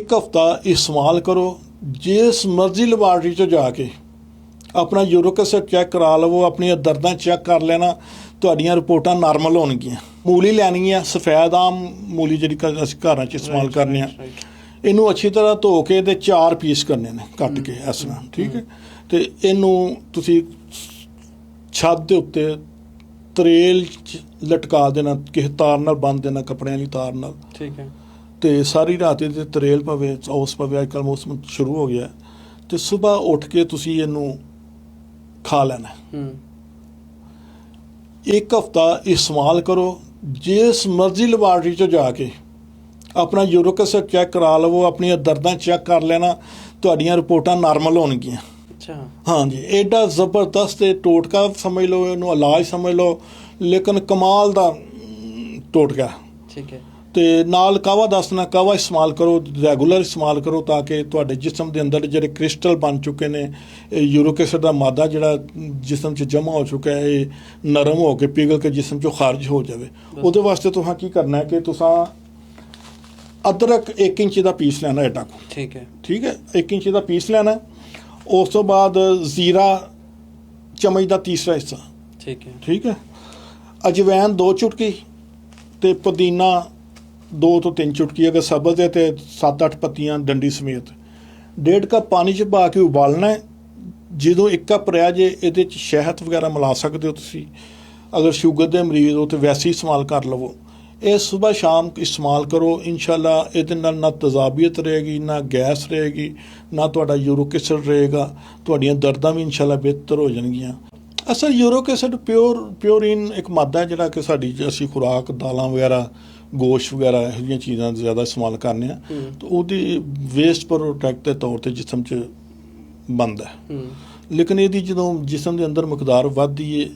एक हफ्ता इस्तेमाल करो। जिस मर्जी लैबार्टरी च जाके अपना यूरिक एसिड चैक करा लवो, अपनी दर्दां चैक कर लेना, तुहाडियां रिपोर्टां नॉर्मल होणगियां। मूली लैनी है, सफेद आम मूली जिहड़ी असीं घरां च इस्तेमाल करने आ, इनू अच्छी तरह धो के ते 4 पीस करने ने कट के इस तरह, ठीक है। तो इनू तुसीं छत दे उत्ते तरेल लटका देना, किसी तार नाल बंन देना, कपड़े वाली तार नाल, ठीक है। तो सारी रात ये तरेल पवे, ओस पवे, अजकल मौसम शुरू हो गया, तो सुबह उठ के तुसीं इनू खा लेना। एक हफ्ता इस्तेमाल करो। जिस मर्जी लैबार्टरी च जाके अपना यूरिक एसिड चैक करा लवो, अपनी दर्दां चैक कर लेना, तुहाडियां रिपोर्टां नॉर्मल होणगियां। अच्छा, हाँ जी, एडा जबरदस्त टोटका समझ लो, इनू इलाज समझ लो, लेकिन कमाल दा टोटका। ठीक है। तो नाल कावा दसना, कावा इस्तेमाल करो, रैगूलर इस्तेमाल करो, ताकि तुहाडे जिसम के अंदर जिहड़े क्रिस्टल बन चुके ने, यूरिक एसिड का मादा जिहड़ा जिसम च जमा हो चुका है, ये नरम हो के पिघल के जिसम चो खारिज हो जाए। उहदे वास्ते तुसां की करना है कि तुसां अदरक 1 इंच का पीस लेना एडा को, ठीक है, ठीक है, 1 इंच का पीस लेना। उस तो बाद जीरा चम्मच का तीसरा हिस्सा, ठीक है, ठीक है। अजवैन 2 चुटकी, ते पुदीना 2 तो 3 चुटकी, अगर सब्ज़ है तो 7-8 पत्तियां डंडी समेत। 1.5 कप पानी च पा के उबालना है। जो 1 कप रह जाए ये शहद वगैरह मिला सकते हो तुसी। अगर शुगर के मरीज़ हो तो वैसे ही इस्तेमाल कर लवो। ये सुबह शाम इस्तेमाल करो, इंशाल्लाह ये ना तजाबियत रहेगी, ना गैस रहेगी, ना तुहाडा यूरिक एसिड रहेगा, तुहाडियां दर्दां भी इंशाल्लाह बेहतर हो जाणगियां। असल यूरिक एसिड प्योरीन एक मादा है जिहड़ा कि साडी असीं खुराक दालां वगैरह, गोश्त वगैरह ਇਹੋ ਜਿਹੀਆਂ चीज़ां ज़्यादा इस्तेमाल करने तो ਉਹਦੀ वेस्ट प्रोडक्ट के तौर पर जिसम च बनता है। लेकिन ਇਹਦੀ ਜਦੋਂ जिसम के अंदर मकदार ਵੱਧਦੀ है,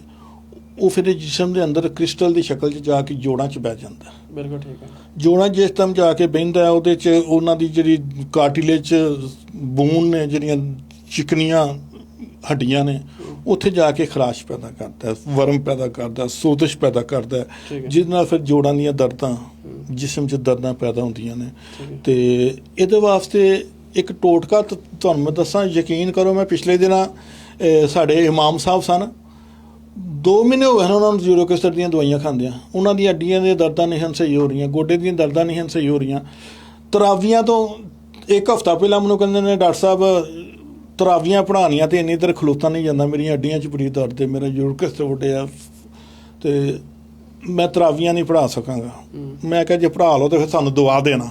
वो फिर जिसम के अंदर क्रिस्टल की शक्ल च जाके जोड़ां च बह जाता है। बिल्कुल ठीक है। जोड़ां जिस टाइम जाके बहिंदा है, ਉਹਦੇ च ਉਹਨਾਂ ਦੀ ਜਿਹੜੀ ਕਾਰਟਿਲੇਜ ਬੂਨ ਨੇ, ਜਿਹੜੀਆਂ चिकनियां हड्डियां ने, उत्थे जाके खराश पैदा करता है, वर्म पैदा करता है, सोजिश पैदा करता है, जिस नाल फिर जोड़ां दीयां दर्दां, जिसम च दर्दां पैदा होंदियां ने। ते इहदे वास्ते एक टोटका तुहानूं मैं दस्सां, यकीन करो, मैं पिछले दिनां साडे इमाम साहब सन, 2 महीने हो गए उन्होंने यूरिक एसिड दीयां दवाइयां खांदियां, उन्हां दी हड्डियां दी दर्दां नहीं सही हो रही, गोडे दीयां दर्दां नहीं सही हो रही। तरावियां तो 1 हफ्ता पहला मैनूं कहंदे ने, डॉक्टर साहब तरावियां पढ़ानियां तो इन्नी देर खलोता नहीं जाता, मेरी हड्डियां च बड़ी दर्द है, मेरा यूरिक एसिड वड्डिया, तो मैं तरावियां नहीं पढ़ा सकांगा। मैं कहा जे पढ़ा लो तो फिर सानूं दवा देना।